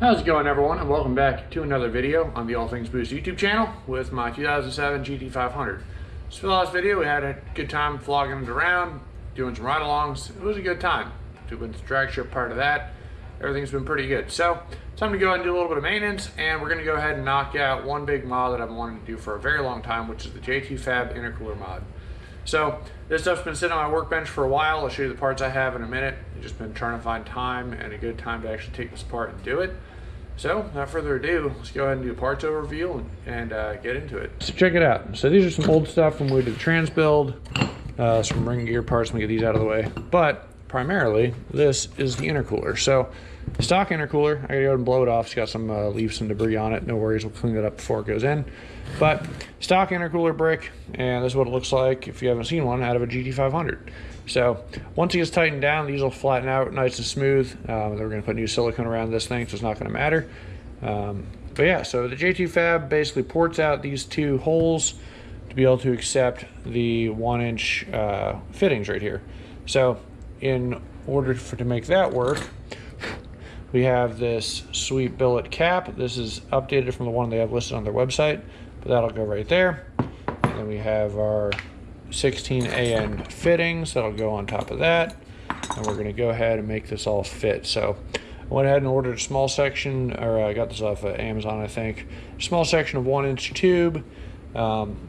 How's it going, everyone, and welcome back to another video on the All Things Boost YouTube channel with my 2007 GT500. So for the last video, we had a good time vlogging it around, doing some ride-alongs. It was a good time. Doing the drag strip part of that. Everything's been pretty good. So, time to go ahead and do a little bit of maintenance, and we're going to go ahead and knock out one big mod that I've been wanting to do for a very long time, which is the J2Fab intercooler mod. So, this stuff's been sitting on my workbench for a while. I'll show you the parts I have in a minute. I've just been trying to find time and a good time to actually take this apart and do it. So, without further ado, let's go ahead and do a parts overview and get into it. So check it out. So these are some old stuff from when we did the trans build, some ring gear parts. Let me get these out of the way. But primarily, this is the intercooler. So, stock intercooler, I gotta go ahead and blow it off. It's got some leaves, some debris on it. No worries, we'll clean that up before it goes in. But stock intercooler brick, and this is what it looks like if you haven't seen one out of a GT500. So once it gets tightened down, these will flatten out nice and smooth. Then we're going to put new silicone around this thing, so it's not going to matter. But yeah, so the J2Fab basically ports out these two holes to be able to accept the 1-inch fittings right here. So in order to make that work, we have this sweet billet cap. This is updated from the one they have listed on their website, but that'll go right there. And then we have our 16 AN fittings that'll go on top of that, and we're going to go ahead and make this all fit. So I went ahead and ordered a small section, or I got this off of Amazon, I think. A small section of 1-inch tube.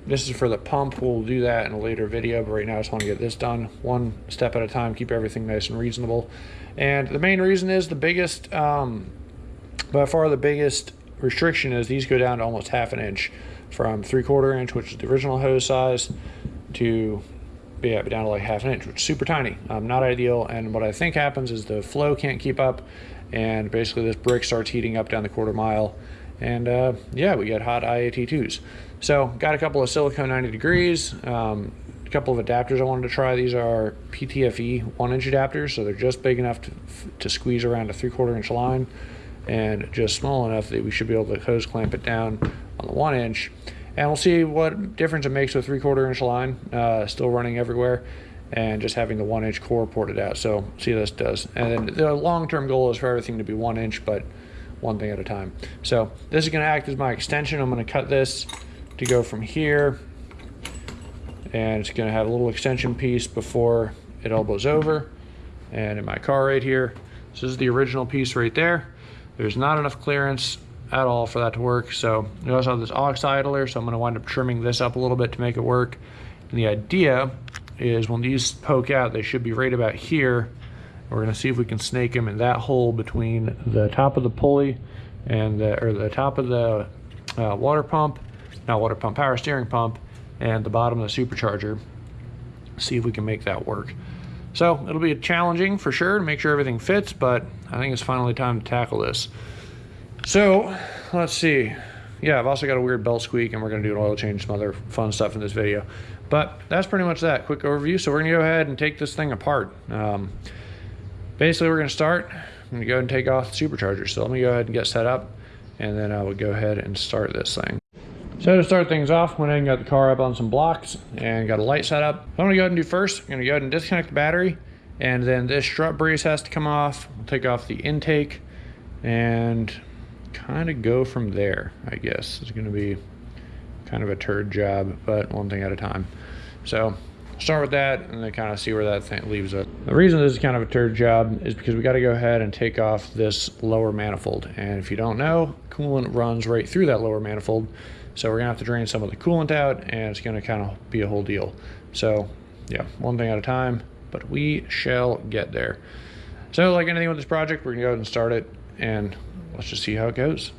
This is for the pump. We'll do that in a later video, but right now I just want to get this done one step at a time, keep everything nice and reasonable. And the main reason is the biggest, by far the biggest restriction is these go down to almost 1/2 inch from 3/4 inch, which is the original hose size, to down to like 1/2 inch, which is super tiny. Not ideal. And what I think happens is the flow can't keep up, and basically this brick starts heating up down the 1/4 mile, and yeah, we get hot IAT2s. So got a couple of silicone 90 degrees, a couple of adapters I wanted to try. These are PTFE 1-inch adapters, so they're just big enough to squeeze around a 3/4 inch line, and just small enough that we should be able to hose clamp it down on the 1-inch. And we'll see what difference it makes with 3/4 inch line, still running everywhere, and just having the 1-inch core ported out. So see how this does. And then the long-term goal is for everything to be 1-inch, but one thing at a time. So this is going to act as my extension. I'm going to cut this to go from here, and it's going to have a little extension piece before it elbows over. And in my car right here, this is the original piece right there. There's not enough clearance at all for that to work. So we also have this aux idler, so I'm going to wind up trimming this up a little bit to make it work. And the idea is when these poke out, they should be right about here. We're going to see if we can snake them in that hole between the top of the pulley and the top of the power steering pump, and the bottom of the supercharger. See if we can make that work. So it'll be challenging for sure to make sure everything fits, but I think it's finally time to tackle this. So let's see. Yeah, I've also got a weird belt squeak, and we're going to do an oil change, some other fun stuff in this video. But that's pretty much that quick overview. So we're going to go ahead and take this thing apart. Basically, we're going to start. I'm going to go ahead and take off the supercharger. So let me go ahead and get set up, and then I will go ahead and start this thing. So to start things off, went ahead and got the car up on some blocks and got a light set up. What I'm going to go ahead and do first, I'm going to go ahead and disconnect the battery, and then this strut brace has to come off. We'll take off the intake and kind of go from there, I guess. It's going to be kind of a turd job, but one thing at a time. So start with that and then kind of see where that thing leaves us. The reason this is kind of a turd job is because we got to go ahead and take off this lower manifold. And if you don't know, coolant runs right through that lower manifold. So we're going to have to drain some of the coolant out, and it's going to kind of be a whole deal. So yeah, one thing at a time, but we shall get there. So like anything with this project, we're going to go ahead and start it, and let's just see how it goes.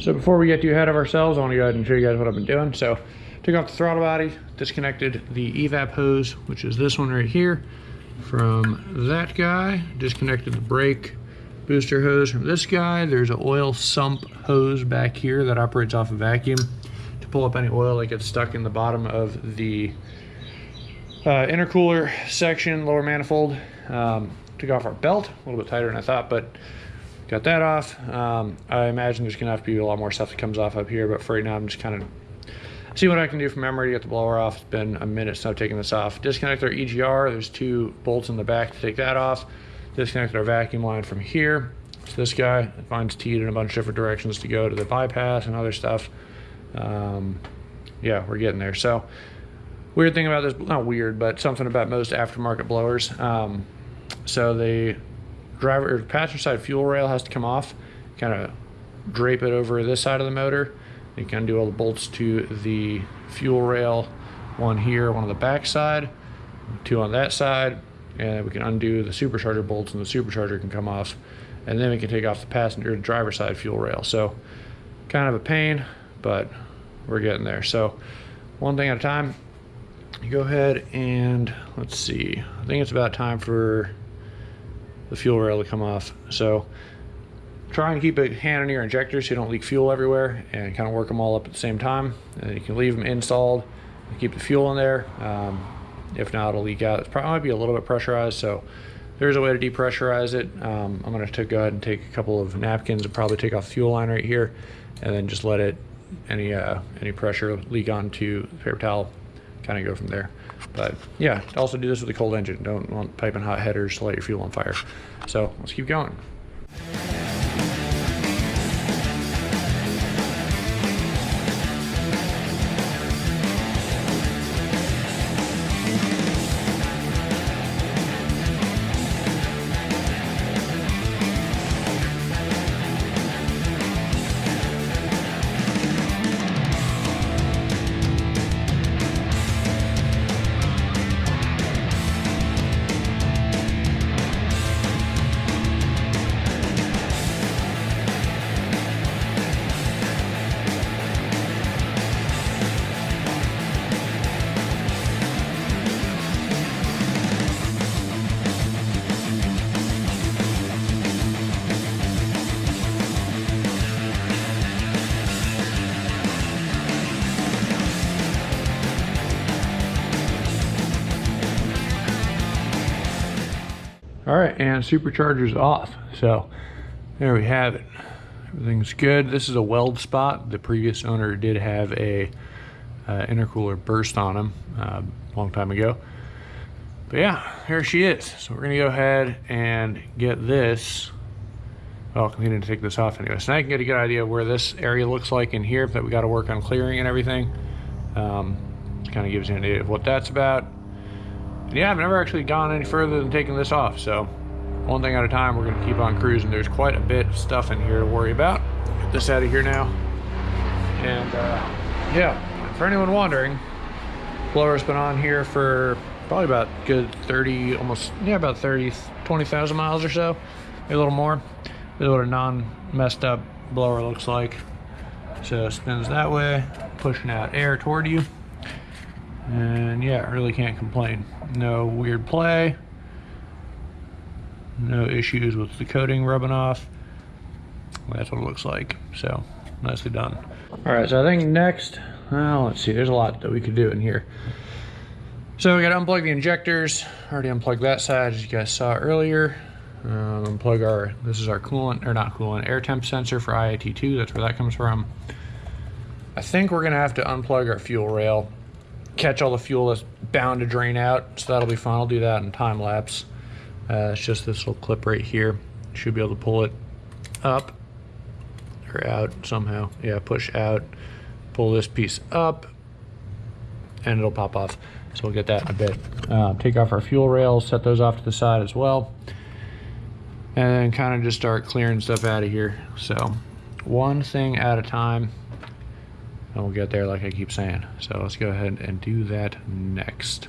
So before we get too ahead of ourselves, I want to go ahead and show you guys what I've been doing. So took off the throttle body, disconnected the evap hose, which is this one right here, from that guy. Disconnected the brake booster hose from this guy. There's an oil sump hose back here that operates off a vacuum to pull up any oil that gets stuck in the bottom of the intercooler section, lower manifold. Took off our belt, a little bit tighter than I thought, but got that off. I imagine there's gonna have to be a lot more stuff that comes off up here, but for right now I'm just kind of see what I can do from memory to get the blower off. It's been a minute since I've taken this off. Disconnect our EGR. There's 2 bolts in the back to take that off. Disconnect our vacuum line from here. It's this guy. It finds teed in a bunch of different directions to go to the bypass and other stuff. Yeah, we're getting there. So weird thing about this, not weird, but something about most aftermarket blowers. So the driver or passenger side fuel rail has to come off, kind of drape it over this side of the motor. You can undo all the bolts to the fuel rail, one here, one on the back side, 2 on that side, and we can undo the supercharger bolts and the supercharger can come off, and then we can take off the passenger to driver side fuel rail. So kind of a pain, but we're getting there. So one thing at a time. You go ahead and let's see, I think it's about time for the fuel rail to come off. So try and keep a hand on your injectors so you don't leak fuel everywhere, and kind of work them all up at the same time. And you can leave them installed and keep the fuel in there. If not, it'll leak out. It probably might be a little bit pressurized, so there's a way to depressurize it. I'm going to go ahead and take a couple of napkins and probably take off the fuel line right here, and then just let it any pressure leak onto the paper towel, kind of go from there. But yeah, also do this with a cold engine. Don't want piping hot headers to light your fuel on fire. So let's keep going. All right, and supercharger's off. So there we have it. Everything's good. This is a weld spot. The previous owner did have a intercooler burst on him a long time ago. But yeah, here she is. So we're gonna go ahead and get this. Well, we need to take this off anyway. So now you can get a good idea of where this area looks like in here that we got to work on clearing and everything. Kind of gives you an idea of what that's about. And yeah, I've never actually gone any further than taking this off. So one thing at a time, we're going to keep on cruising. There's quite a bit of stuff in here to worry about. Get this out of here now. And yeah, for anyone wondering, blower's been on here for probably about good 30, almost, yeah, about 20,000 miles or so, maybe a little more. This is what a non-messed up blower looks like. So it spins that way, pushing out air toward you. And yeah, really can't complain. No weird play. No issues with the coating rubbing off. That's what it looks like. So nicely done. All right, so I think next, well, let's see, there's a lot that we could do in here. So we got to unplug the injectors. Already unplugged that side, as you guys saw earlier. Unplug our, this is our coolant, or not coolant, air temp sensor for IAT2. That's where that comes from. I think we're gonna have to unplug our fuel rail, catch all the fuel that's bound to drain out. So that'll be fun. I'll do that in time lapse. It's just this little clip right here. Should be able to pull it up or out somehow. Yeah, push out, pull this piece up, and it'll pop off. So we'll get that in a bit. Take off our fuel rails, set those off to the side as well. And then kind of just start clearing stuff out of here. So one thing at a time, and we'll get there like I keep saying. So let's go ahead and do that next.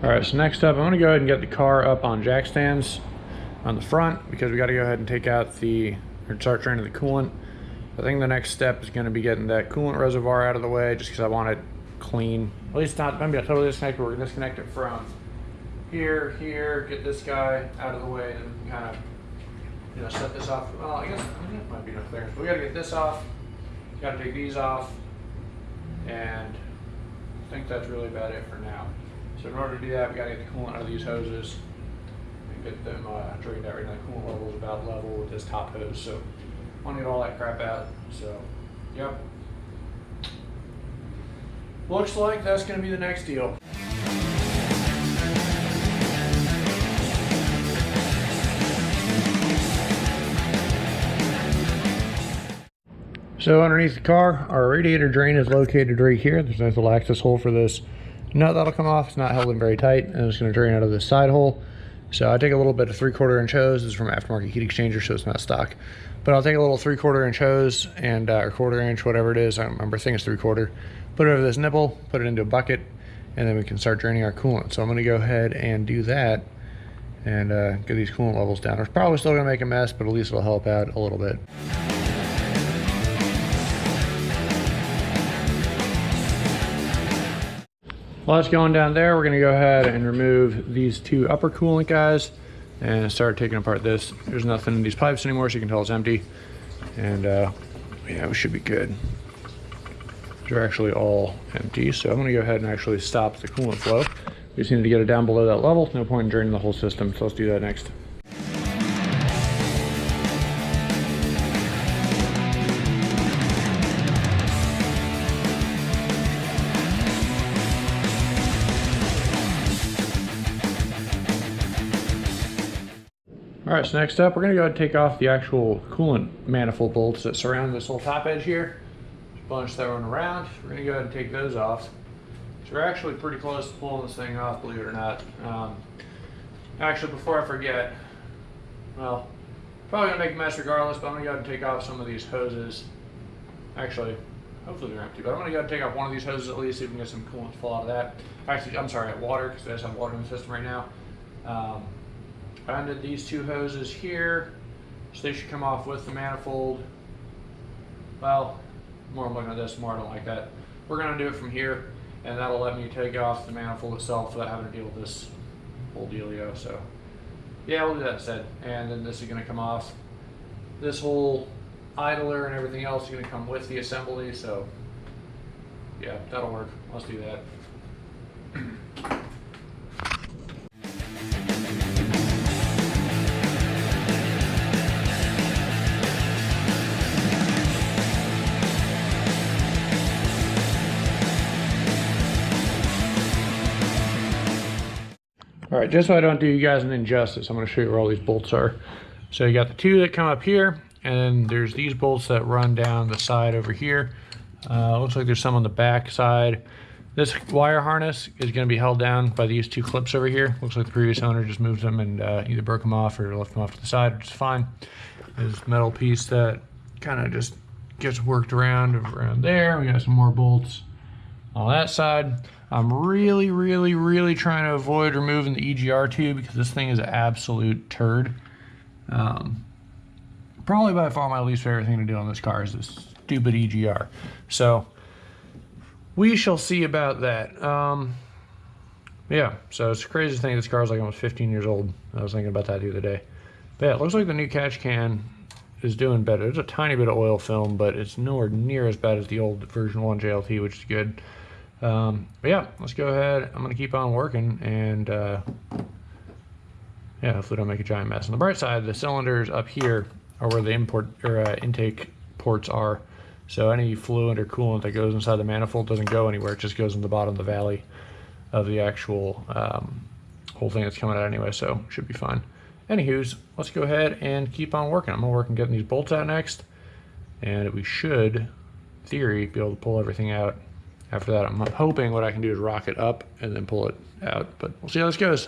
All right, so next up, I'm gonna go ahead and get the car up on jack stands on the front because we gotta go ahead and take out or start draining the coolant. I think the next step is gonna be getting that coolant reservoir out of the way just because I want it clean. At least not, maybe not totally disconnected, but we're gonna disconnect it from here, get this guy out of the way, and then we can kind of, set this off. Well, I guess it might be no clearance, but we gotta get this off, gotta take these off, and I think that's really about it for now. So in order to do that, we gotta get the coolant out of these hoses and get them drained out. Right now, the coolant level is about level with this top hose, so I want to get all that crap out. So, yep. Looks like that's gonna be the next deal. So underneath the car, our radiator drain is located right here. There's a nice little access hole for this nut that'll come off. It's not held in very tight, and it's going to drain out of this side hole. So I take a little bit of 3/4 inch hose. This is from aftermarket heat exchanger, so it's not stock. But I'll take a little 3/4 inch hose and or 1/4 inch, whatever it is. I don't remember. I think it's 3/4. Put it over this nipple, put it into a bucket, and then we can start draining our coolant. So I'm going to go ahead and do that and get these coolant levels down. It's probably still going to make a mess, but at least it'll help out a little bit. While it's going down there, we're gonna go ahead and remove these two upper coolant guys and start taking apart this. There's nothing in these pipes anymore, so you can tell it's empty. And yeah, we should be good. They're actually all empty, so I'm gonna go ahead and actually stop the coolant flow. We just need to get it down below that level. No point in draining the whole system, so let's do that next. All right, so next up, we're gonna go ahead and take off the actual coolant manifold bolts that surround this whole top edge here. Just bunch that one around. We're gonna go ahead and take those off. So we're actually pretty close to pulling this thing off, believe it or not. Actually, before I forget, well, probably gonna make a mess regardless, but I'm gonna go ahead and take off some of these hoses. Actually, hopefully they're empty, but I'm gonna go ahead and take off one of these hoses at least, so we can get some coolant to fall out of that. Actually, I'm sorry, water, because I just have water in the system right now. I undid these two hoses here, so they should come off with the manifold. Well, the more I'm looking at this, the more I don't like that. We're gonna do it from here, and that'll let me take off the manifold itself without having to deal with this whole dealio. So yeah, we'll do that instead. And then this is gonna come off. This whole idler and everything else is gonna come with the assembly, so yeah, that'll work. Let's do that. All right, just so I don't do you guys an injustice, I'm going to show you where all these bolts are. So you got the two that come up here, and then there's these bolts that run down the side over here. Looks like there's some on the back side. This wire harness is going to be held down by these two clips over here. Looks like the previous owner just moved them and either broke them off or left them off to the side, which is fine. There's a metal piece that kind of just gets worked around there. We got some more bolts on that side. I'm really trying to avoid removing the EGR tube because this thing is an absolute turd. Probably by far my least favorite thing to do on this car is this stupid EGR. So we shall see about that. Yeah, so it's crazy to think this car is like almost 15 years old. I was thinking about that the other day. But yeah, it looks like the new catch can is doing better. There's a tiny bit of oil film, but it's nowhere near as bad as the old version 1 JLT, which is good. But yeah, let's go ahead. I'm gonna keep on working, and yeah, hopefully don't make a giant mess. On the bright side, the cylinders up here are where the intake ports are. So any fluid or coolant that goes inside the manifold doesn't go anywhere. It just goes in the bottom of the valley of the actual whole thing that's coming out anyway. So should be fine. Anywho's, let's go ahead and keep on working. I'm gonna work on getting these bolts out next, and we should, in theory, be able to pull everything out. After that, I'm hoping what I can do is rock it up and then pull it out, but we'll see how this goes.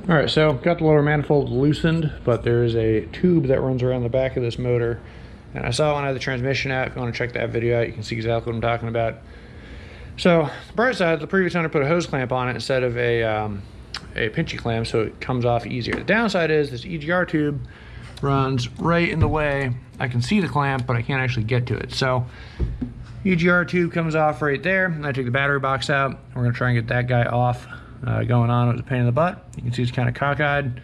All right, so got the lower manifold loosened, but there is a tube that runs around the back of this motor. And I saw it when I had the transmission out. If you want to check that video out, you can see exactly what I'm talking about. So the bright side, the previous owner put a hose clamp on it instead of a pinchy clamp, so it comes off easier. The downside is this EGR tube runs right in the way. I can see the clamp, but I can't actually get to it. So EGR tube comes off right there, and I take the battery box out. We're gonna try and get that guy off. Going on, it was a pain in the butt. You can see it's kind of cockeyed,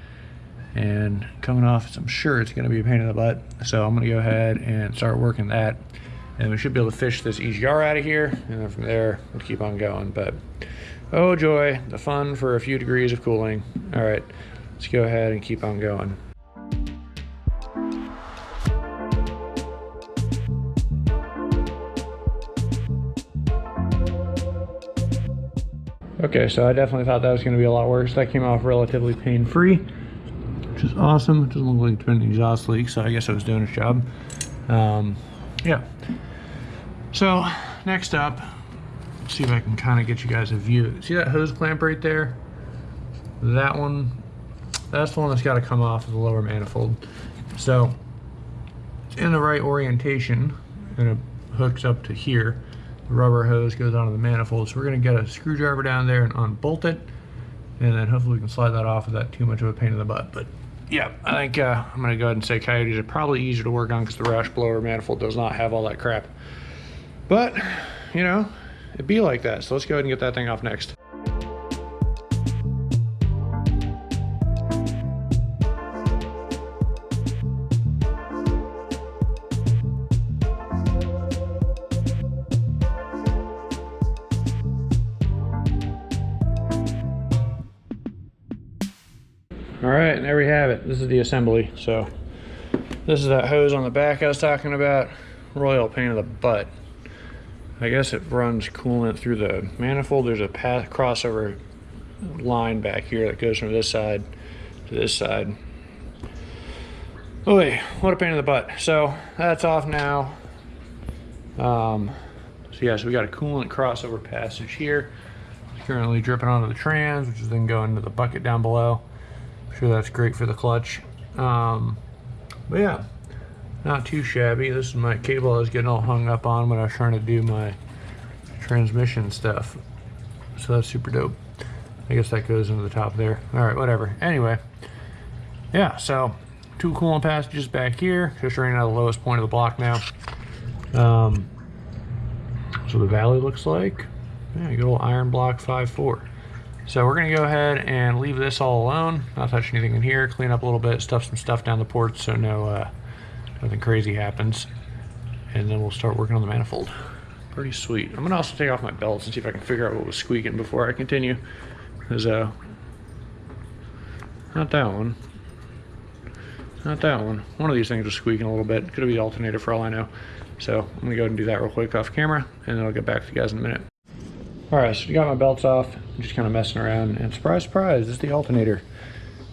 and coming off, I'm sure it's gonna be a pain in the butt. So I'm gonna go ahead and start working that, and we should be able to fish this EGR out of here, and then from there, we'll keep on going. But oh joy, the fun for a few degrees of cooling. All right, let's go ahead and keep on going. Okay, so I definitely thought that was going to be a lot worse. That came off relatively pain-free, which is awesome. It doesn't look like it's been an exhaust leak, so I guess it was doing its job. Yeah. So next up, let's see if I can kind of get you guys a view. See that hose clamp right there? That one, that's the one that's got to come off of the lower manifold. So it's in the right orientation, and it hooks up to here. The rubber hose goes onto the manifold, so we're going to get a screwdriver down there and unbolt it, and then hopefully we can slide that off without too much of a pain in the butt. But yeah, I think I'm going to go ahead and say Coyotes are probably easier to work on because the Roush blower manifold does not have all that crap. But, you know, it'd be like that, so let's go ahead and get that thing off next. All right, and there we have it. This is the assembly. So this is that hose on the back I was talking about. Royal pain in the butt. I guess it runs coolant through the manifold. There's a crossover line back here that goes from this side to this side. Oh, what a pain in the butt. So that's off now. So yeah, so we got a coolant crossover passage here. It's currently dripping onto the trans, which is then going into the bucket down below. I'm sure that's great for the clutch. But yeah, not too shabby. This is my cable I was getting all hung up on when I was trying to do my transmission stuff. So that's super dope. I guess that goes into the top there. All right, whatever. Anyway, yeah, so 2 coolant passages back here, just running out of the lowest point of the block now. So the valley looks like, yeah, good old iron block 5.4. So we're gonna go ahead and leave this all alone, not touch anything in here, clean up a little bit, stuff some stuff down the ports so nothing crazy happens. And then we'll start working on the manifold. Pretty sweet. I'm gonna also take off my belts and see if I can figure out what was squeaking before I continue. There's not that one. Not that one. One of these things was squeaking a little bit. Could be the alternator for all I know. So I'm gonna go ahead and do that real quick off camera, and then I'll get back to you guys in a minute. All right, so we got my belts off. I'm just kind of messing around, and surprise, surprise, this is the alternator.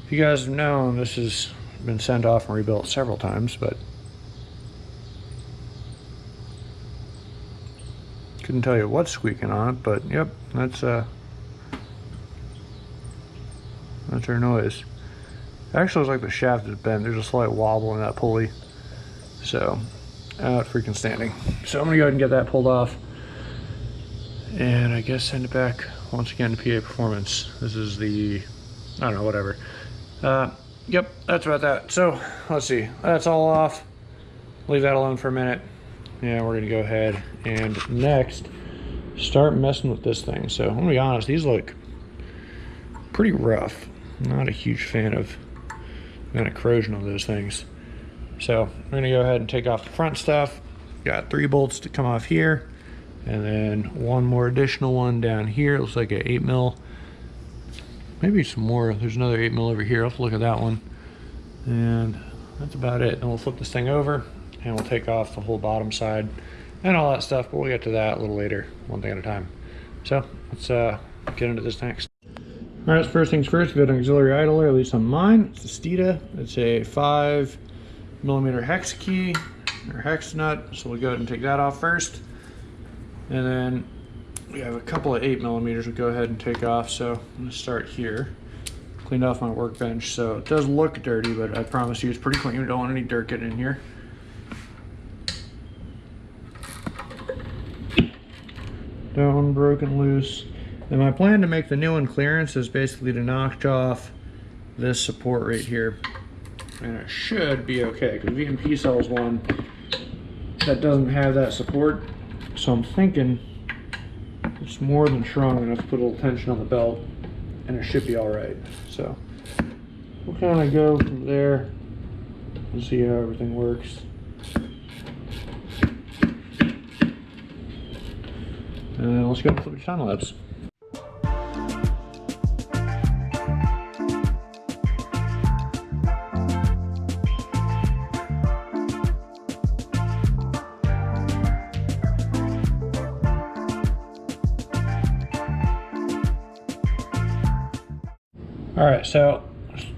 If you guys have known, this has been sent off and rebuilt several times, but couldn't tell you what's squeaking on it, but yep, that's our noise. Actually, it's like the shaft is bent. There's a slight wobble in that pulley. So, out freaking standing. So I'm gonna go ahead and get that pulled off. And I guess send it back once again to PA Performance. This is the, I don't know, whatever. Yep, that's about that. So, let's see. That's all off. Leave that alone for a minute. And we're gonna go ahead and next start messing with this thing. So, I'm gonna be honest, these look pretty rough. I'm not a huge fan of kind of corrosion on those things. So, we're gonna go ahead and take off the front stuff. Got 3 bolts to come off here. And then one more additional one down here. It looks like an 8mm. Maybe some more. There's another 8mm over here. I'll have to look at that one. And that's about it. And we'll flip this thing over and we'll take off the whole bottom side and all that stuff. But we'll get to that a little later, one thing at a time. So let's get into this next. All right, so first things first, we've got an auxiliary idler, at least on mine. It's a Steeda. It's a 5mm hex key or hex nut. So we'll go ahead and take that off first. And then we have a couple of 8mm we'll go ahead and take off. So I'm gonna start here. cleaned off my workbench, so it does look dirty, but I promise you it's pretty clean. We don't want any dirt getting in here. That one broken loose. And my plan to make the new one clearance is basically to knock off this support right here. And it should be okay, because VMP sells one that doesn't have that support. So I'm thinking it's more than strong enough to put a little tension on the belt, and it should be all right. So we'll kind of go from there and see how everything works. And let's go and flip the time lapse. All right, so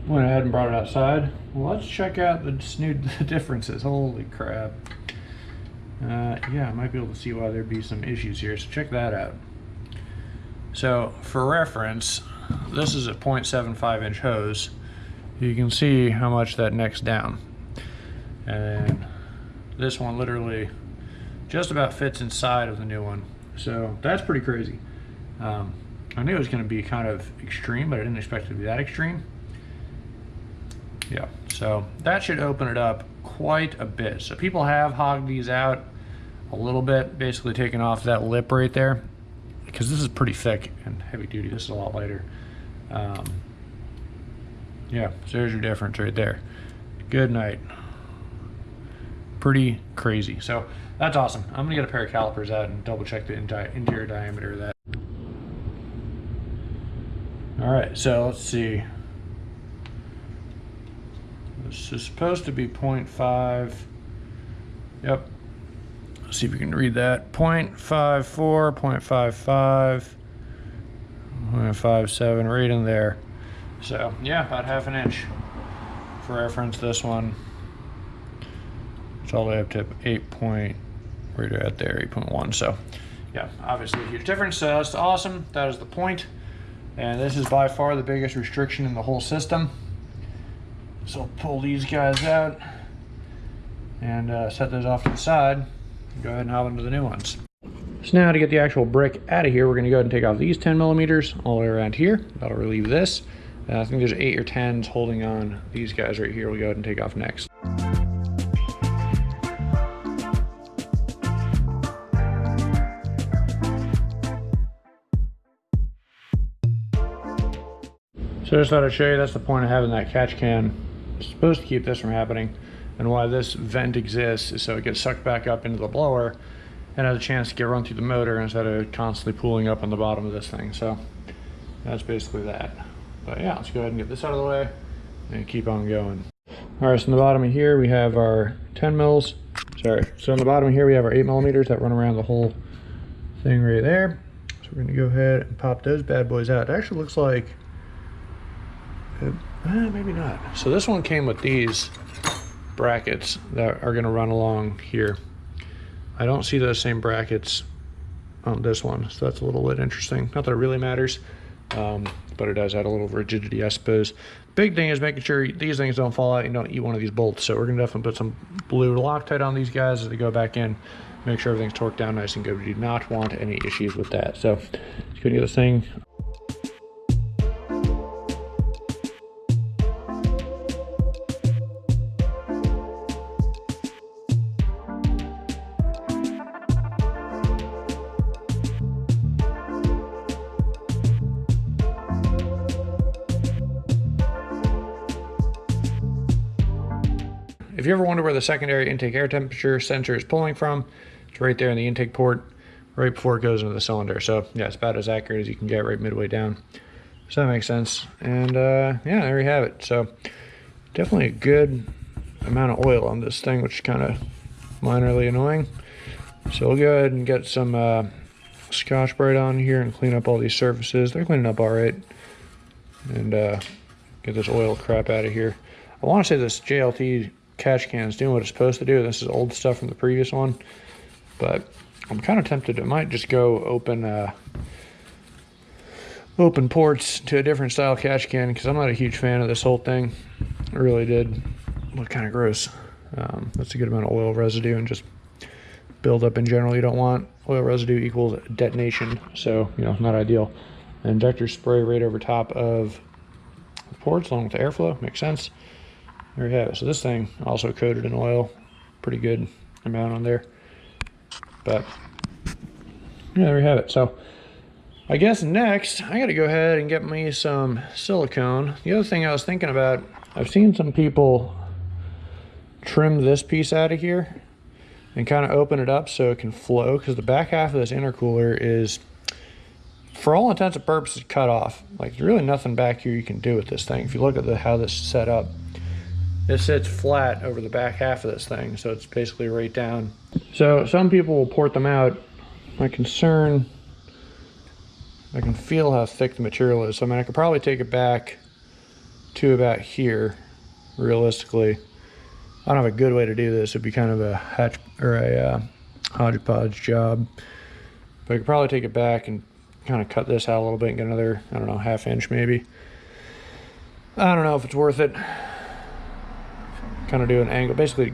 went ahead and brought it outside. Well, let's check out the differences. Holy crap. Yeah, I might be able to see why there'd be some issues here, so check that out. So for reference, this is a 0.75 inch hose. You can see how much that necks down. And this one literally just about fits inside of the new one. So that's pretty crazy. I knew it was going to be kind of extreme, but I didn't expect it to be that extreme. Yeah, so that should open it up quite a bit. So people have hogged these out a little bit, basically taking off that lip right there, because this is pretty thick and heavy duty. This is a lot lighter. Yeah, so there's your difference right there. Good night. Pretty crazy. So that's awesome. I'm gonna get a pair of calipers out and double check the interior diameter of that. All right, so let's see. This is supposed to be 0.5. Yep. Let's see if we can read that. 0.54, 0.55, 0.57, right in there. So yeah, about half an inch. For reference, this one, it's all the way up to 8 point, right at there, 8.1. So yeah, obviously a huge difference. So that's awesome. That is the point. And this is by far the biggest restriction in the whole system. So I'll pull these guys out and set those off to the side. Go ahead and hop into the new ones. So now to get the actual brick out of here, we're gonna go ahead and take off these 10 millimeters all the way around here. That'll relieve this. I think there's 8 or 10s holding on these guys right here. We'll go ahead and take off next. So I just thought I'd show you, that's the point of having that catch can. It's supposed to keep this from happening. And why this vent exists is so it gets sucked back up into the blower and has a chance to get run through the motor instead of constantly pooling up on the bottom of this thing. So that's basically that. But yeah, let's go ahead and get this out of the way and keep on going. All right, so in the bottom of here, we have our 10 mils. Sorry, so in the bottom of here, we have our 8 millimeters that run around the whole thing right there. So we're gonna go ahead and pop those bad boys out. It actually looks like, maybe not. So this one came with these brackets that are gonna run along here. I don't see those same brackets on this one, so that's a little bit interesting. Not that it really matters, but it does add a little rigidity, I suppose. Big thing is making sure these things don't fall out and don't eat one of these bolts. So we're gonna definitely put some blue Loctite on these guys as they go back in. Make sure everything's torqued down nice and good. We do not want any issues with that. So let's go and get this thing. If you ever wonder where the secondary intake air temperature sensor is pulling from, it's right there in the intake port, right before it goes into the cylinder. So yeah, it's about as accurate as you can get right midway down. So that makes sense. And yeah, there you have it. So definitely a good amount of oil on this thing, which is kind of minorly annoying. So we'll go ahead and get some Scotch Brite on here and clean up all these surfaces. They're cleaning up all right. And get this oil crap out of here. I want to say this JLT catch can is doing what it's supposed to do. This is old stuff from the previous one, but I'm kind of tempted. I might just go open open ports to a different style catch can because I'm not a huge fan of this whole thing. It really did look kind of gross. That's a good amount of oil residue and just build up in general. You don't want oil residue equals detonation, so not ideal. An injector spray right over top of the ports along with the airflow makes sense. There you have it. So this thing also coated in oil, pretty good amount on there. But yeah, there you have it. So I guess next I got to go ahead and get me some silicone. The other thing I was thinking about, I've seen some people trim this piece out of here and kind of open it up so it can flow, because the back half of this intercooler is, for all intents and purposes, cut off. Like, there's really nothing back here you can do with this thing. If you look at how this is set up, it sits flat over the back half of this thing, so it's basically right down. So some people will port them out. My concern, I can feel how thick the material is. So I mean, I could probably take it back to about here, realistically. I don't have a good way to do this. It'd be kind of a hodgepodge job. But I could probably take it back and kind of cut this out a little bit and get another, I don't know, ½ inch maybe. I don't know if it's worth it. Kind of do an angle, basically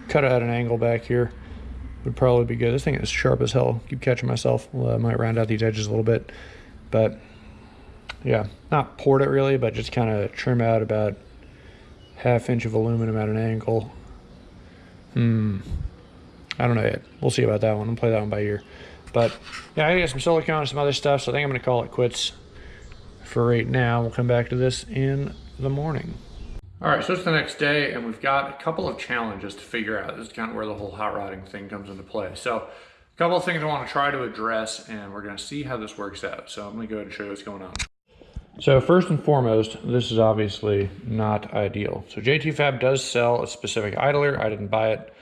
cut it at an angle back here would probably be good. This thing is sharp as hell. Keep catching myself. I might round out these edges a little bit, but yeah, not port it really, but just kind of trim out about ½ inch of aluminum at an angle. I don't know yet. We'll see about that one. I'll play that one by ear. But yeah, I got some silicone and some other stuff, so I think I'm going to call it quits for right now. We'll come back to this in the morning. All right, so it's the next day, and we've got a couple of challenges to figure out. This is kind of where the whole hot rodding thing comes into play. So a couple of things I want to try to address, and we're going to see how this works out. So I'm going to go ahead and show you what's going on. So first and foremost, this is obviously not ideal. So J2Fab does sell a specific idler. I didn't buy it.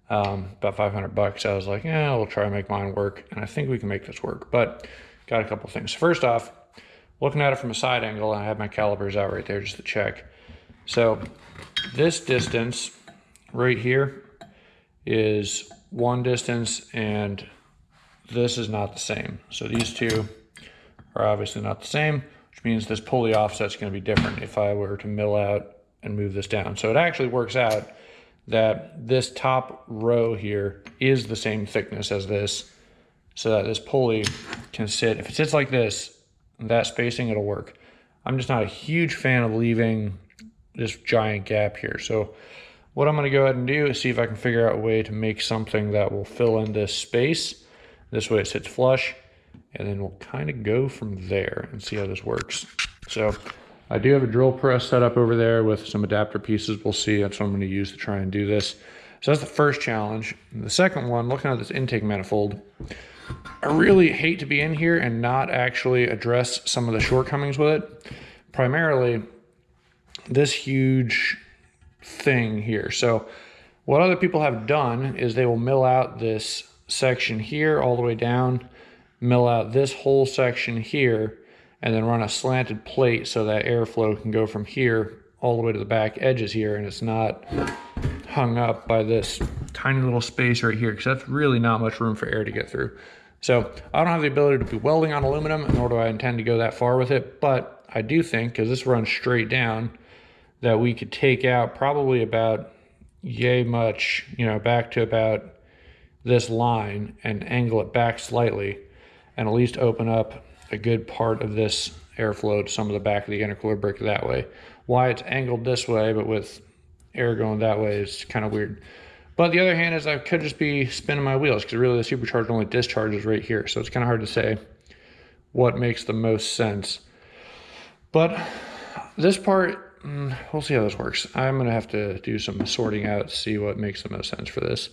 About 500 bucks. I was like, yeah, we'll try to make mine work, and I think we can make this work. But got a couple of things. First off, looking at it from a side angle, I have my calipers out right there just to check. So this distance right here is one distance, and this is not the same. So these two are obviously not the same, which means this pulley offset is going to be different if I were to mill out and move this down. So it actually works out that this top row here is the same thickness as this, so that this pulley can sit. If it sits like this, that spacing, it'll work. I'm just not a huge fan of leaving this giant gap here. So what I'm going to go ahead and do is see if I can figure out a way to make something that will fill in this space. This way it sits flush, and then we'll kind of go from there and see how this works. So I do have a drill press set up over there with some adapter pieces. We'll see. That's what I'm going to use to try and do this. So that's the first challenge. And the second one, looking at this intake manifold, I really hate to be in here and not actually address some of the shortcomings with it. Primarily, this huge thing here. So what other people have done is they will mill out this section here all the way down, mill out this whole section here, and then run a slanted plate so that airflow can go from here all the way to the back edges here, and it's not hung up by this tiny little space right here, because that's really not much room for air to get through. So I don't have the ability to be welding on aluminum, nor do I intend to go that far with it, but I do think, because this runs straight down, that we could take out probably about yay much, back to about this line and angle it back slightly, and at least open up a good part of this airflow to some of the back of the intercooler brick that way. Why it's angled this way, but with air going that way, is kind of weird. But the other hand is I could just be spinning my wheels, because really the supercharger only discharges right here. So it's kind of hard to say what makes the most sense. But this part, we'll see how this works. I'm going to have to do some sorting out to see what makes the most sense for this.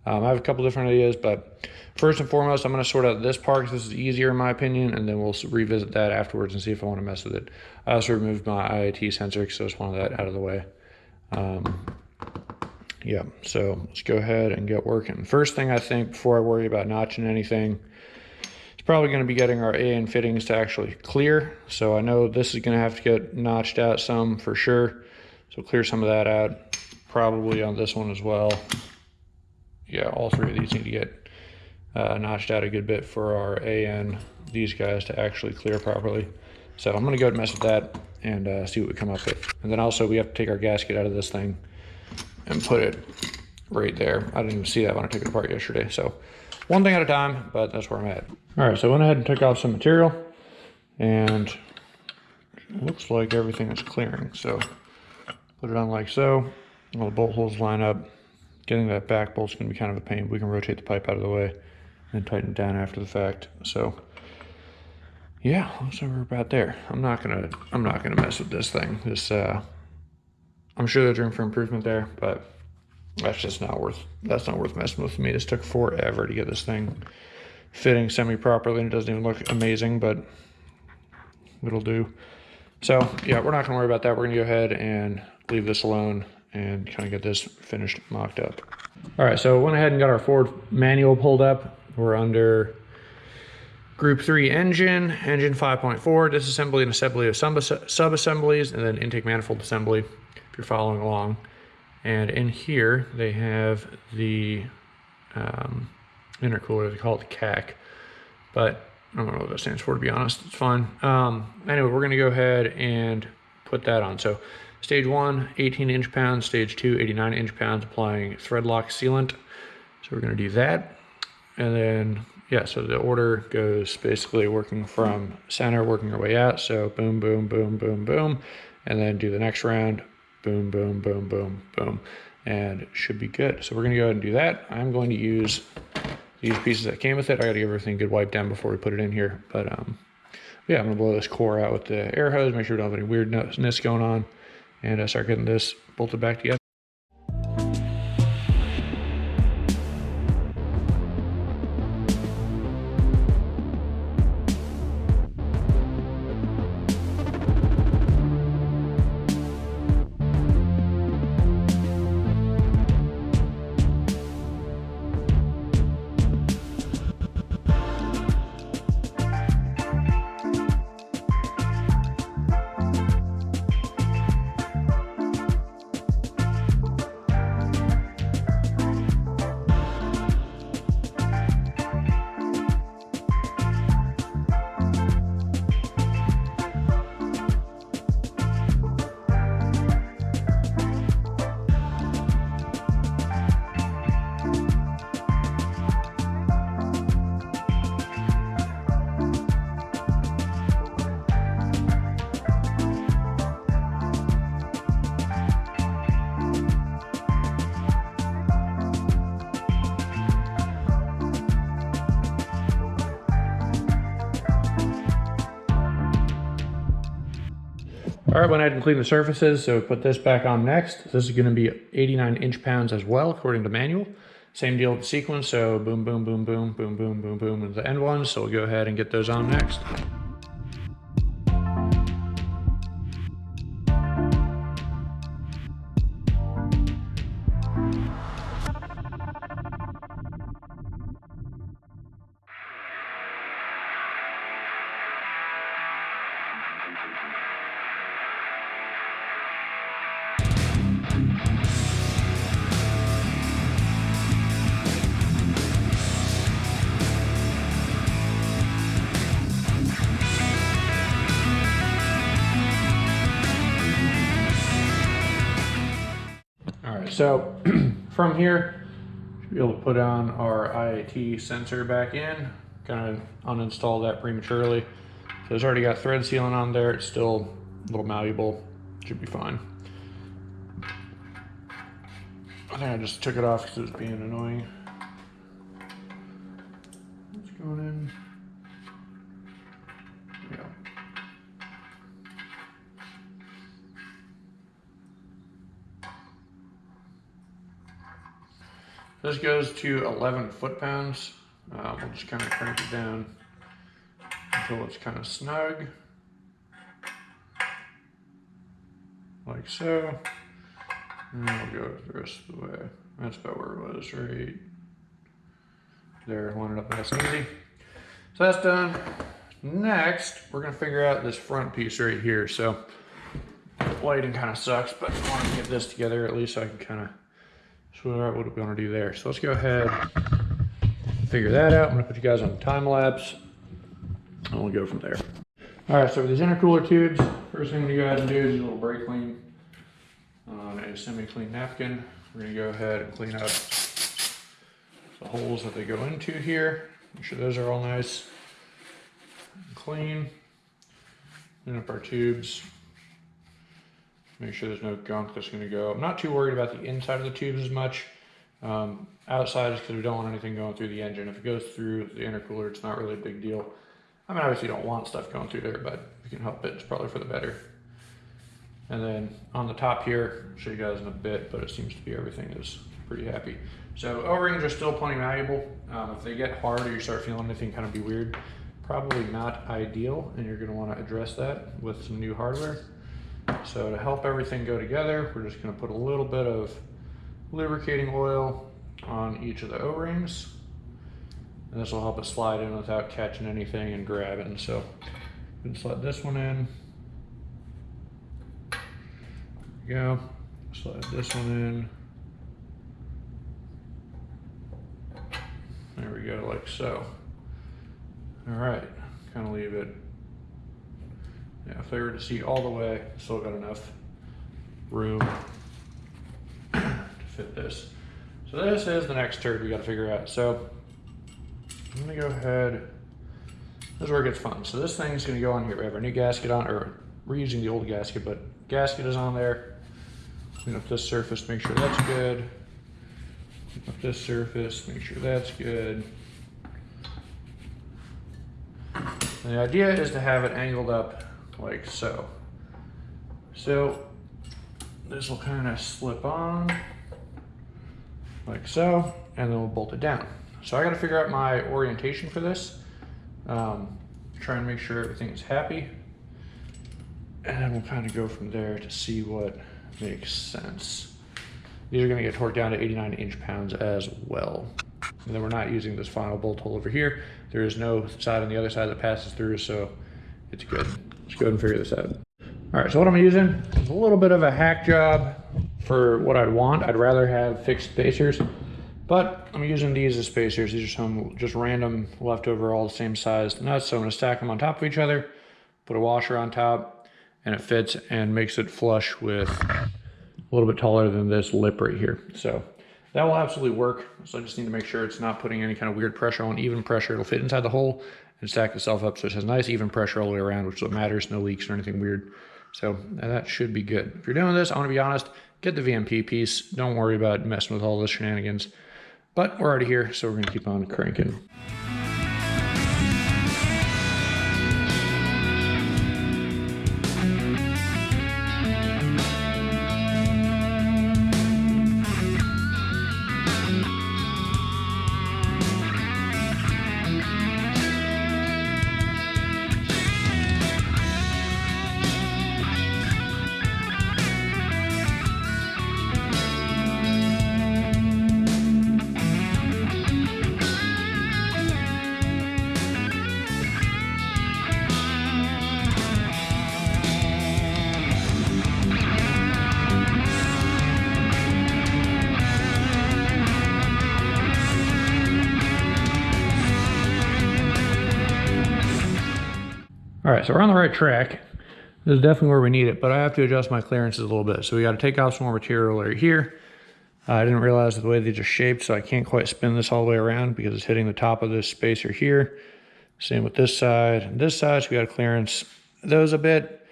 I have a couple different ideas, but first and foremost, I'm going to sort out this part because this is easier in my opinion, and then we'll revisit that afterwards and see if I want to mess with it. I also removed my IAT sensor because I just wanted that out of the way. Yeah, so let's go ahead and get working. First thing I think, before I worry about notching anything, it's probably going to be getting our AN fittings to actually clear. So I know this is going to have to get notched out some for sure. So clear some of that out, probably on this one as well. Yeah, all three of these need to get notched out a good bit for our AN, these guys to actually clear properly. So I'm gonna go ahead and mess with that and see what we come up with. And then also we have to take our gasket out of this thing and put it right there. I didn't even see that when I took it apart yesterday. So one thing at a time, but that's where I'm at. All right, so I went ahead and took off some material, and it looks like everything is clearing. So put it on like so. All the bolt holes line up. Getting that back bolt's gonna be kind of a pain. We can rotate the pipe out of the way and tighten it down after the fact. So yeah, looks like we're about there. I'm not gonna mess with this thing. I'm sure there's room for improvement there, but that's not worth messing with me. This took forever to get this thing fitting semi-properly, and it doesn't even look amazing, but it'll do. So yeah, we're not gonna worry about that. We're gonna go ahead and leave this alone and kind of get this finished, mocked up. All right, so went ahead and got our Ford manual pulled up. We're under Group 3 engine 5.4, disassembly and assembly of sub-assemblies, and then intake manifold assembly, if you're following along. And in here, they have the intercooler. They call it the CAC, but I don't know what that stands for, to be honest. It's fine. Anyway, we're gonna go ahead and put that on. So stage 1, 18 inch-pounds, stage 2, 89 inch-pounds, applying thread lock sealant. So we're gonna do that. And then, yeah, so the order goes basically working from center, working our way out. So boom, boom, boom, boom, boom. And then do the next round, boom, boom, boom, boom, boom. And it should be good. So we're gonna go ahead and do that. I'm going to use these pieces that came with it. I gotta give everything a good wipe down before we put it in here. But yeah, I'm gonna blow this core out with the air hose, make sure we don't have any weirdness going on, and start getting this bolted back together. All right, went ahead and cleaned the surfaces, so put this back on next. This is gonna be 89 inch-pounds as well, according to manual. Same deal with the sequence, so boom, boom, boom, boom, boom, boom, boom, boom, and the end ones. So we'll go ahead and get those on next. So from here, should be able to put on our IAT sensor back in, kind of uninstall that prematurely. So it's already got thread sealant on there. It's still a little malleable, should be fine. I think I just took it off because it was being annoying. What's going in? Yeah. This goes to 11 foot-pounds. We'll just kind of crank it down until it's kind of snug, like so. And we'll go the rest of the way. That's about where it was, right there. Line it up nice and easy. So that's done. Next, we're gonna figure out this front piece right here. So lighting kind of sucks, but I want to get this together at least so I can kind of figure out what we want to do there. So let's go ahead figure that out. I'm gonna put you guys on time lapse and we'll go from there. All right, so with these intercooler tubes, first thing you guys do is a little brake clean on a semi-clean napkin. We're gonna go ahead and clean up the holes that they go into here. Make sure those are all nice and clean. Clean up our tubes. Make sure there's no gunk that's gonna go. I'm not too worried about the inside of the tubes as much. Outside is because we don't want anything going through the engine. If it goes through the intercooler, it's not really a big deal. I mean, obviously you don't want stuff going through there, but if you can help it, it's probably for the better. And then on the top here, I'll show you guys in a bit, but it seems to be everything is pretty happy. So O-rings are still plenty malleable. If they get hard or you start feeling anything kind of be weird, probably not ideal, and you're gonna wanna address that with some new hardware. So to help everything go together, we're just gonna put a little bit of lubricating oil on each of the O-rings. And this will help it slide in without catching anything and grabbing. So you can slide this one in. There you go. Slide this one in. There we go, like so. All right, kind of leave it. Yeah, if they were to see all the way, still got enough room to fit this. So this is the next turd we got to figure out. So I'm gonna go ahead. This is where it gets fun. So this thing's gonna go on here. We have our new gasket on, or we're using the old gasket, but gasket is on there. Clean up this surface, make sure that's good. Clean up this surface, make sure that's good. And the idea is to have it angled up like so. So this will kind of slip on like so, and then we'll bolt it down. So I got to figure out my orientation for this. Try and make sure everything's happy. And then we'll kind of go from there to see what makes sense. These are going to get torqued down to 89 inch-pounds as well. And then we're not using this final bolt hole over here. There is no side on the other side that passes through, so it's good. Let's go ahead and figure this out. All right, so what I'm using is a little bit of a hack job for what I'd want. I'd rather have fixed spacers, but I'm using these as spacers. These are some just random leftover, all the same size nuts. So I'm gonna stack them on top of each other, put a washer on top, and it fits and makes it flush with a little bit taller than this lip right here. So that will absolutely work. So I just need to make sure it's not putting any kind of weird pressure on. Even pressure, it'll fit inside the hole and stack itself up so it has nice even pressure all the way around, which is what matters, no leaks or anything weird. So that should be good. If you're doing this, I want to be honest, get the VMP piece. Don't worry about messing with all this shenanigans. But we're already here, so we're going to keep on cranking. All right, so we're on the right track. This is definitely where we need it, but I have to adjust my clearances a little bit. So we got to take off some more material right here. I didn't realize the way they just shaped, so I can't quite spin this all the way around because it's hitting the top of this spacer here. Same with this side and this side, so we got to clearance those a bit.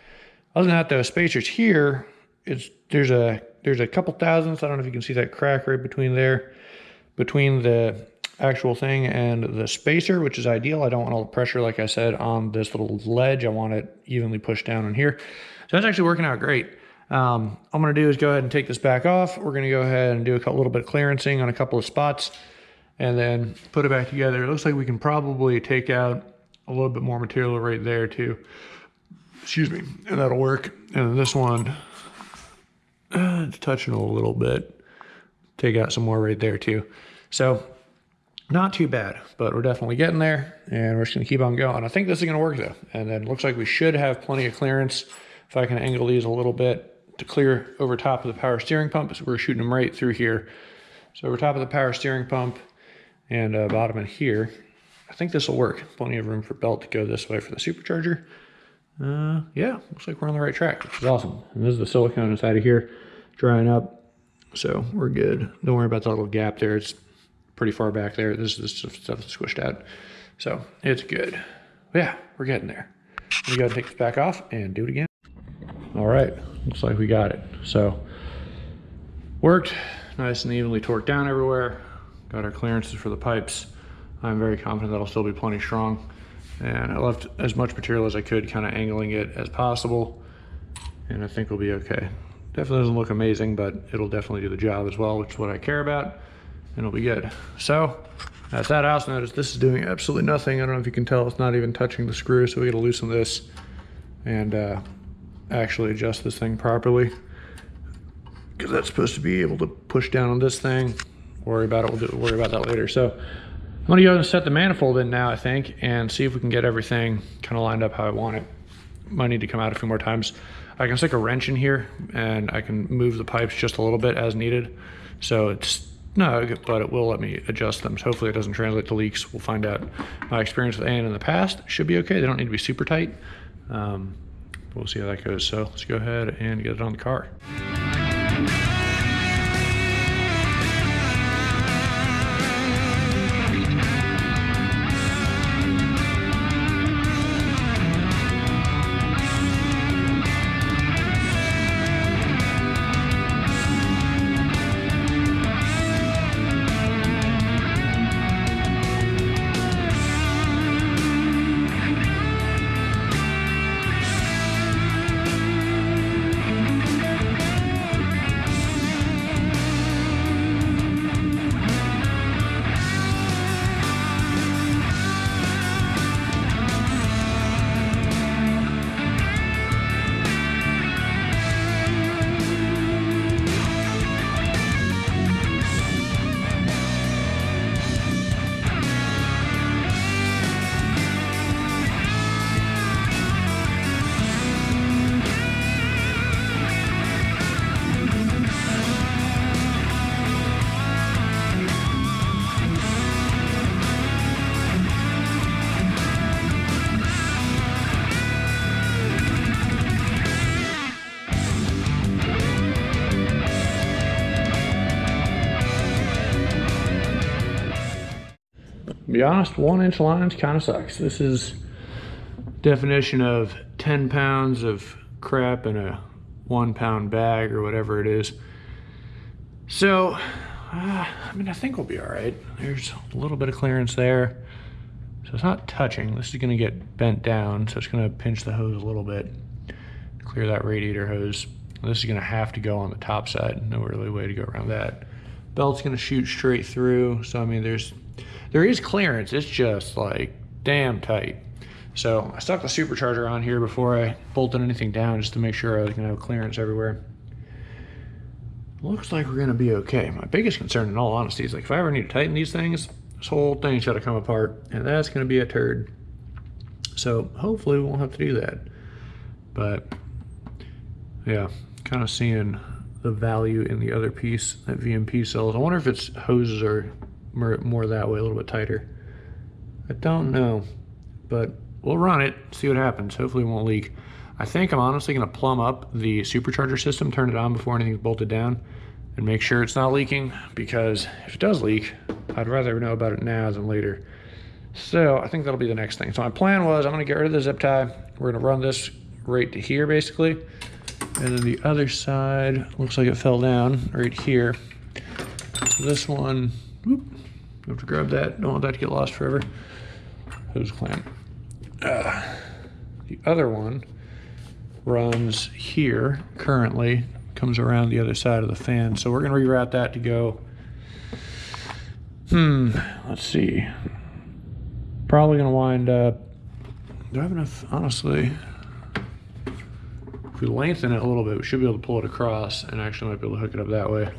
Other than that, the spacers here, there's a couple thousandths. I don't know if you can see that crack right between there, between the actual thing and the spacer, which is ideal. I don't want all the pressure, like I said, on this little ledge. I want it evenly pushed down in here. So that's actually working out great. All I'm gonna do is go ahead and take this back off. We're gonna go ahead and do a little bit of clearancing on a couple of spots and then put it back together. It looks like we can probably take out a little bit more material right there too. Excuse me, and that'll work. And then this one, it's touching a little bit. Take out some more right there too. So not too bad, but we're definitely getting there, and we're just gonna keep on going. I think this is gonna work though. And then it looks like we should have plenty of clearance. If I can angle these a little bit to clear over top of the power steering pump, so we're shooting them right through here. So over top of the power steering pump, and bottom in here. I think this will work. Plenty of room for belt to go this way for the supercharger. Yeah, looks like we're on the right track, which is awesome. And this is the silicone inside of here drying up, so we're good. Don't worry about that little gap there. It's pretty far back there. This is the stuff that's squished out, so it's good. But yeah, we're getting there. Let me go ahead and take this back off and do it again. All right, looks like we got it. So worked, nice and evenly torqued down everywhere. Got our clearances for the pipes. I'm very confident that'll still be plenty strong. And I left as much material as I could, kind of angling it as possible. And I think we'll be okay. Definitely doesn't look amazing, but it'll definitely do the job as well, which is what I care about. And it'll be good. So that's that. I also noticed this is doing absolutely nothing. I don't know if you can tell, it's not even touching the screw. So we gotta loosen this and actually adjust this thing properly, because that's supposed to be able to push down on this thing. Worry about it, we'll worry about that later. So I'm gonna go and set the manifold in now, I think, and see if we can get everything kind of lined up how I want it. Might need to come out a few more times. I can stick a wrench in here and I can move the pipes just a little bit as needed. So it's snug, but it will let me adjust them. So hopefully it doesn't translate to leaks. We'll find out. My experience with AN in the past should be okay. They don't need to be super tight. We'll see how that goes. So let's go ahead and get it on the car. To be honest, 1-inch lines kind of sucks. This is definition of 10 pounds of crap in a 1 pound bag or whatever it is. So, I mean, I think we'll be all right. There's a little bit of clearance there. So it's not touching. This is gonna get bent down, so it's gonna pinch the hose a little bit, clear that radiator hose. This is gonna have to go on the top side. No really way to go around that. Belt's gonna shoot straight through. So I mean, there is clearance. It's just like damn tight. So I stuck the supercharger on here before I bolted anything down, just to make sure I was gonna have clearance everywhere. Looks like we're gonna be okay. My biggest concern, in all honesty, is like if I ever need to tighten these things, this whole thing's gotta come apart, and that's gonna be a turd. So hopefully we won't have to do that. But yeah, kind of seeing the value in the other piece that VMP sells. I wonder if its hoses are more that way, a little bit tighter. I don't know, but we'll run it, see what happens. Hopefully it won't leak. I think I'm honestly gonna plumb up the supercharger system, turn it on before anything's bolted down, and make sure it's not leaking, because if it does leak, I'd rather know about it now than later. So I think that'll be the next thing. So my plan was I'm gonna get rid of the zip tie. We're gonna run this right to here basically. And then the other side looks like it fell down right here. So this one, whoop, have to grab that. Don't want that to get lost forever. Hose clamp. The other one runs here currently, comes around the other side of the fan. So we're gonna reroute that to go, let's see. Probably gonna wind up, do I have enough, honestly? If we lengthen it a little bit, we should be able to pull it across, and actually might be able to hook it up that way.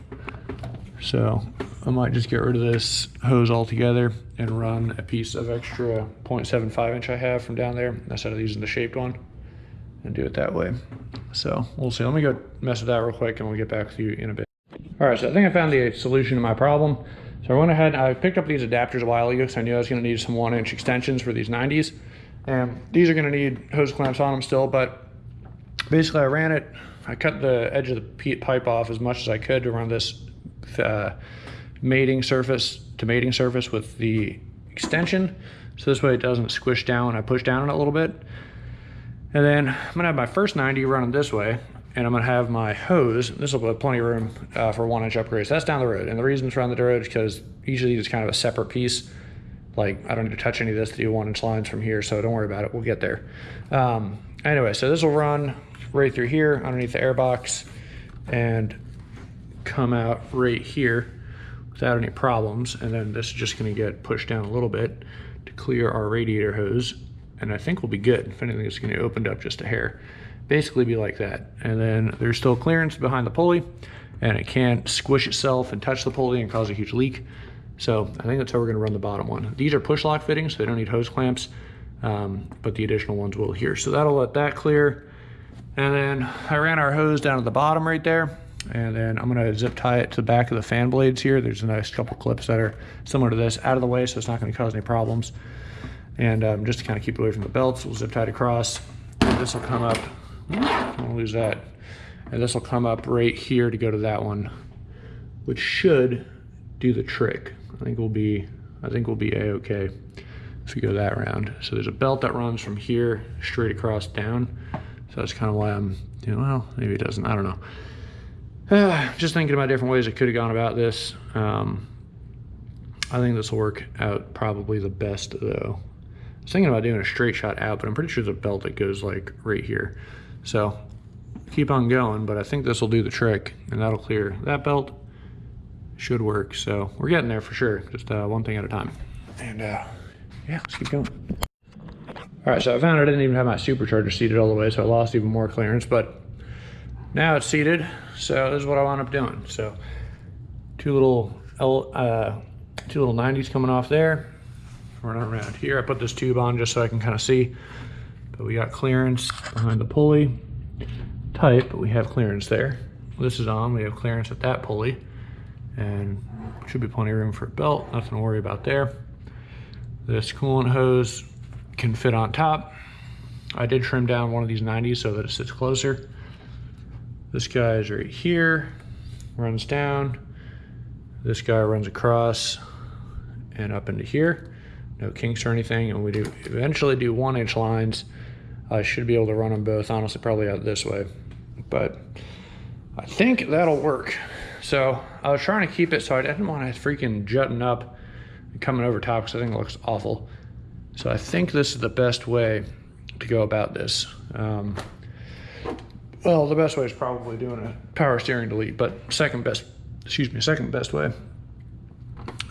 So I might just get rid of this hose altogether and run a piece of extra 0.75 inch I have from down there instead of using the shaped one, and do it that way. So we'll see. Let me go mess with that real quick and we'll get back with you in a bit. All right, so I think I found the solution to my problem. So I went ahead and I picked up these adapters a while ago because I knew I was going to need some 1-inch extensions for these 90s. And these are going to need hose clamps on them still, but basically I cut the edge of the pipe off as much as I could to run this mating surface with the extension. So this way it doesn't squish down when I push down on it a little bit. And then I'm gonna have my first 90 running this way, and I'm gonna have my hose. This will put plenty of room for 1-inch upgrades. That's down the road. And the reason it's around the road is because usually it's kind of a separate piece. Like I don't need to touch any of this to do 1-inch lines from here, so don't worry about it, we'll get there. Anyway, so this will run right through here underneath the air box and come out right here without any problems. And then this is just gonna get pushed down a little bit to clear our radiator hose. And I think we'll be good. If anything, it's gonna open up just a hair. Basically be like that. And then there's still clearance behind the pulley, and it can't squish itself and touch the pulley and cause a huge leak. So I think that's how we're gonna run the bottom one. These are push lock fittings, so they don't need hose clamps, but the additional ones will here. So that'll let that clear. And then I ran our hose down to the bottom right there, and then I'm gonna zip tie it to the back of the fan blades here. There's a nice couple clips that are similar to this out of the way, so it's not gonna cause any problems. And just to kind of keep it away from the belts, we'll zip tie it across. This will come up, don't lose that. And this will come up right here to go to that one, which should do the trick. I think we'll be a-okay if we go that round. So there's a belt that runs from here straight across down. So that's kind of why I'm doing, well, maybe it doesn't, I don't know. Just thinking about different ways I could have gone about this. I think this will work out probably the best though. I was thinking about doing a straight shot out, but I'm pretty sure there's a belt that goes like right here. So keep on going, but I think this will do the trick, and that'll clear that belt. Should work. So we're getting there for sure. Just one thing at a time. And yeah, let's keep going. All right, so I found I didn't even have my supercharger seated all the way, so I lost even more clearance, but now it's seated. So this is what I wound up doing. So two little 90s coming off there. Running around here. I put this tube on just so I can kind of see, but we got clearance behind the pulley. Tight, but we have clearance there. This is on, we have clearance at that pulley, and should be plenty of room for a belt, nothing to worry about there. This coolant hose can fit on top. I did trim down one of these 90s so that it sits closer. This guy is right here, runs down. This guy runs across and up into here. No kinks or anything, and we do eventually do 1-inch lines. I should be able to run them both, honestly, probably out this way, but I think that'll work. So I was trying to keep it so I didn't want to freaking jutting up and coming over top because I think it looks awful. So I think this is the best way to go about this. Well, the best way is probably doing a power steering delete, but second best way.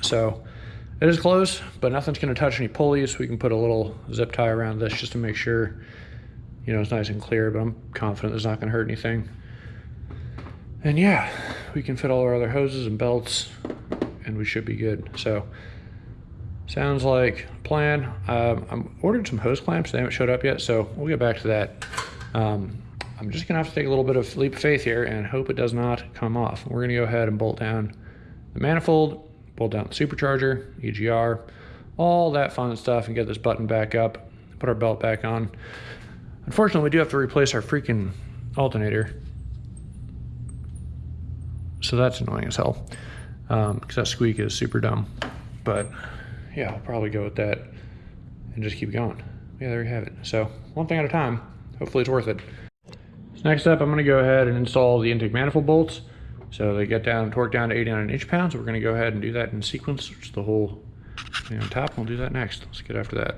So it is close, but nothing's gonna touch any pulleys. We can put a little zip tie around this just to make sure, you know, it's nice and clear, but I'm confident it's not gonna hurt anything. And yeah, we can fit all our other hoses and belts and we should be good. So sounds like a plan. I'm ordered some hose clamps, they haven't showed up yet, so we'll get back to that. I'm just gonna have to take a little bit of leap of faith here and hope it does not come off. We're gonna go ahead and bolt down the manifold, bolt down the supercharger, EGR, all that fun stuff, and get this button back up, put our belt back on. Unfortunately, we do have to replace our freaking alternator. So that's annoying as hell, because that squeak is super dumb. But yeah, I'll probably go with that and just keep going. Yeah, there you have it. So one thing at a time, hopefully it's worth it. So next up, I'm gonna go ahead and install the intake manifold bolts. So they get down, torque down to 89 inch-pounds. We're gonna go ahead and do that in sequence, which is the whole thing on top. We'll do that next. Let's get after that.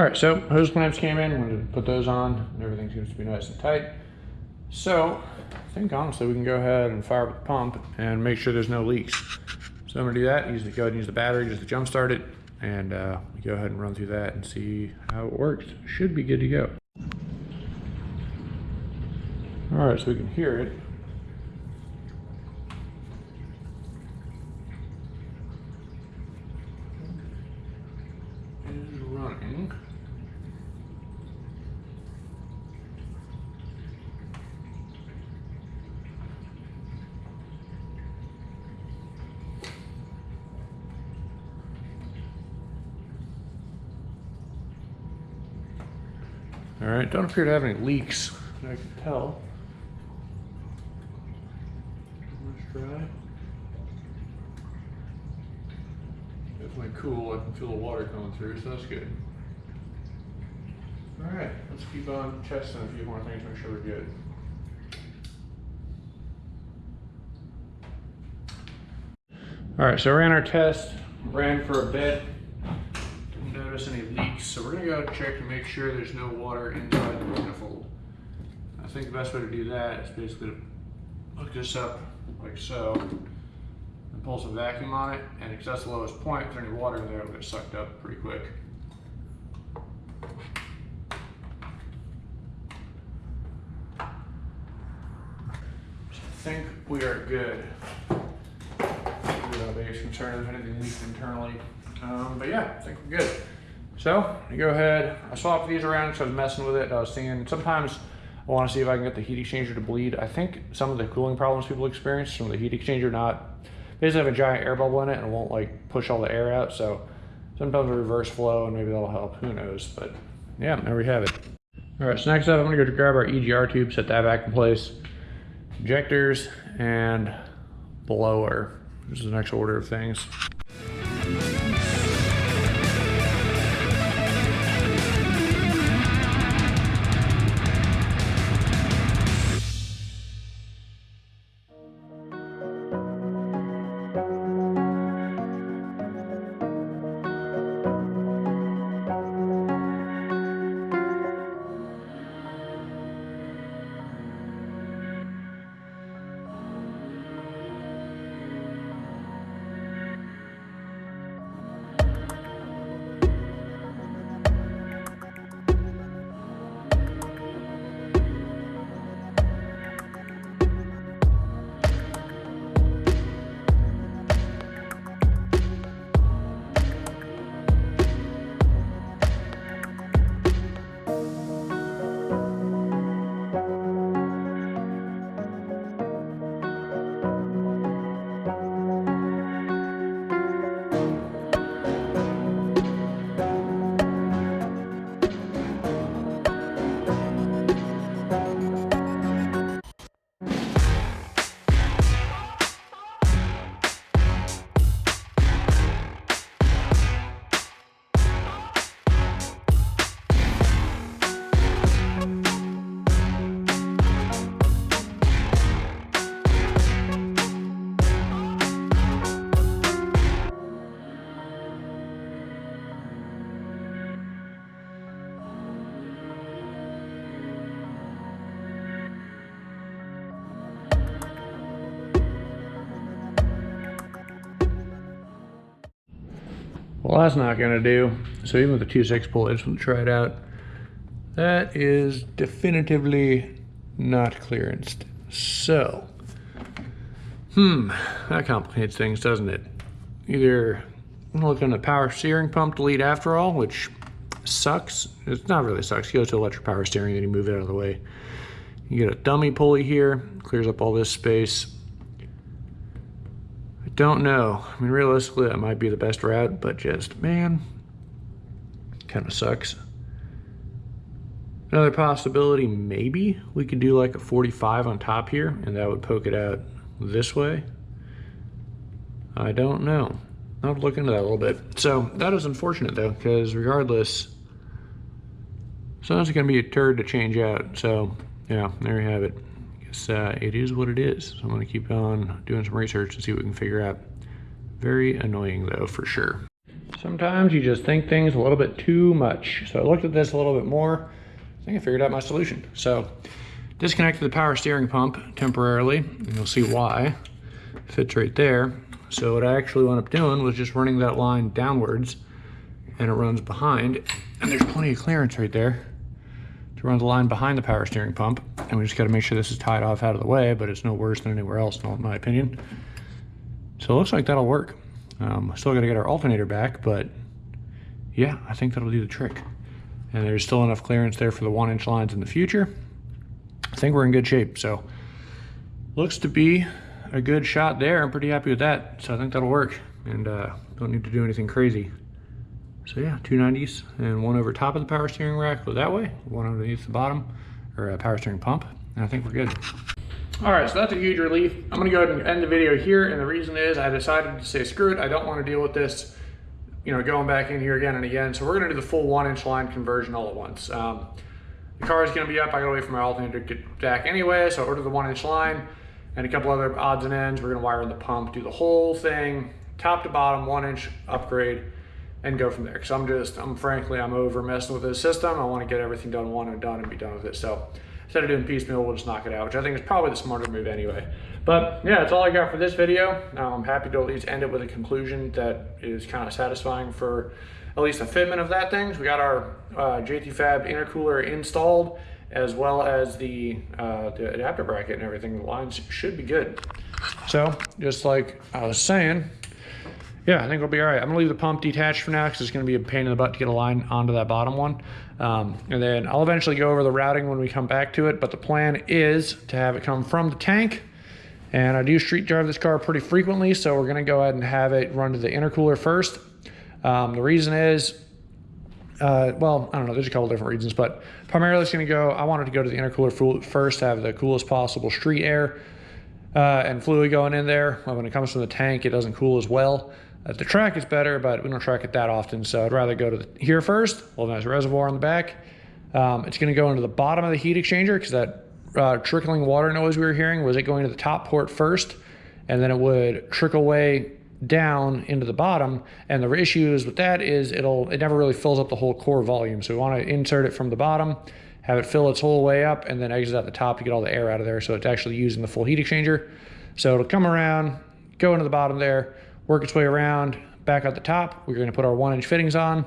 All right, so hose clamps came in, wanted to put those on, and everything seems to be nice and tight. So I think honestly we can go ahead and fire up the pump and make sure there's no leaks. So I'm gonna do that, go ahead and use the battery just to jump start it, and we go ahead and run through that and see how it works. Should be good to go. All right, so we can hear it. It is running. All right, don't appear to have any leaks that I can tell. Let's try. Definitely cool. I can feel the water coming through, so that's good. All right, let's keep on testing a few more things, make sure we're good. All right, so I ran our test, ran for a bit. Didn't notice any leaks, so we're gonna go check to make sure there's no water inside the manifold. I think the best way to do that is basically to hook this up like so and pull some vacuum on it, and because that's the lowest point, if there's any water in there, it'll get sucked up pretty quick. So I think we are good. No biggest concern if anything leaks internally. But yeah, I think we're good. So you go ahead, I swapped these around because I was messing with it. I was thinking sometimes I want to see if I can get the heat exchanger to bleed. I think some of the cooling problems people experience from the heat exchanger basically have a giant air bubble in it and it won't like push all the air out. So sometimes a reverse flow and maybe that'll help, who knows. But yeah, there we have it. All right, so next up I'm gonna go grab our EGR tube, set that back in place. Injectors and blower. This is the next order of things. Well, that's not gonna do. So even with the 2.6 pull, I just want to try it out. That is definitively not clearanced. So, that complicates things, doesn't it? Either I'm gonna look on the power steering pump to lead after all, which sucks. It's not really sucks. You go to electric power steering, then you move it out of the way. You get a dummy pulley here, clears up all this space. I don't know. I mean, realistically, that might be the best route, but just, man, kind of sucks. Another possibility, maybe we could do like a 45 on top here, and that would poke it out this way. I don't know. I'll look into that a little bit. So that is unfortunate though, because regardless, sometimes it's gonna be a turd to change out. So yeah, there you have it. I guess it is what it is. So I'm gonna keep on doing some research and see what we can figure out. Very annoying though, for sure. Sometimes you just think things a little bit too much. So I looked at this a little bit more. I think I figured out my solution. So disconnected the power steering pump temporarily, and you'll see why. It fits right there. So what I actually wound up doing was just running that line downwards, and it runs behind, and there's plenty of clearance right there to run the line behind the power steering pump. And we just got to make sure this is tied off out of the way, but it's no worse than anywhere else, in my opinion. So it looks like that'll work. Still got to get our alternator back, but yeah, I think that'll do the trick. And there's still enough clearance there for the 1-inch lines in the future. I think we're in good shape. So looks to be a good shot there. I'm pretty happy with that. So I think that'll work, and don't need to do anything crazy. So yeah, 2 90s and one over top of the power steering rack go that way, one underneath the bottom, or power steering pump, and I think we're good. All right, so that's a huge relief. I'm gonna go ahead and end the video here, and the reason is I decided to say screw it. I don't want to deal with this, going back in here again and again. So we're gonna do the full 1-inch line conversion all at once. The car is gonna be up. I gotta wait for my alternator to get back anyway, so I ordered the 1-inch line and a couple other odds and ends. We're gonna wire in the pump, do the whole thing, top to bottom, 1-inch upgrade, and go from there. Because frankly, I'm over messing with this system. I want to get everything done one and done and be done with it. So instead of doing piecemeal, we'll just knock it out, which I think is probably the smarter move anyway. But yeah, that's all I got for this video. I'm happy to at least end it with a conclusion that is kind of satisfying for at least the fitment of that thing. So we got our J2Fab intercooler installed, as well as the adapter bracket and everything. The lines should be good. So just like I was saying, yeah, I think we'll be all right. I'm gonna leave the pump detached for now because it's gonna be a pain in the butt to get a line onto that bottom one. And then I'll eventually go over the routing when we come back to it, but the plan is to have it come from the tank. And I do street drive this car pretty frequently, so we're gonna go ahead and have it run to the intercooler first. The reason is, well, I don't know, there's a couple different reasons, but primarily it's gonna go, I wanted to go to the intercooler first, have the coolest possible street air and fluid going in there. When it comes from the tank, it doesn't cool as well. At the track it's better, but we don't track it that often, so I'd rather go to here first. Well, there's a reservoir on the back. It's gonna go into the bottom of the heat exchanger because that trickling water noise we were hearing was it going to the top port first, and then it would trickle way down into the bottom. And the issues with that is it never really fills up the whole core volume. So we wanna insert it from the bottom, have it fill its whole way up, and then exit at the top to get all the air out of there, so it's actually using the full heat exchanger. So it'll come around, go into the bottom there, work its way around, back at the top. We're gonna put our 1-inch fittings on.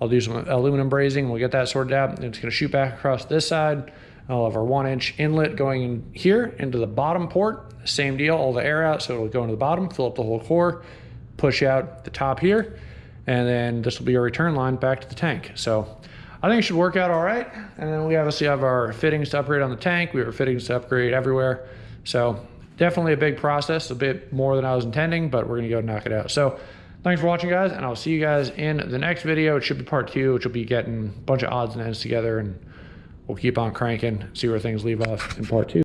I'll do some aluminum brazing, we'll get that sorted out, and it's gonna shoot back across this side. I'll have our 1-inch inlet going in here into the bottom port. Same deal, all the air out, so it'll go into the bottom, fill up the whole core, push out the top here, and then this will be our return line back to the tank. So I think it should work out all right. And then we obviously have our fittings to upgrade on the tank. We have fittings to upgrade everywhere. So definitely a big process, a bit more than I was intending, but we're gonna go knock it out. So thanks for watching, guys, and I'll see you guys in the next video. It should be part 2, which will be getting a bunch of odds and ends together, and we'll keep on cranking, see where things leave off in part 2.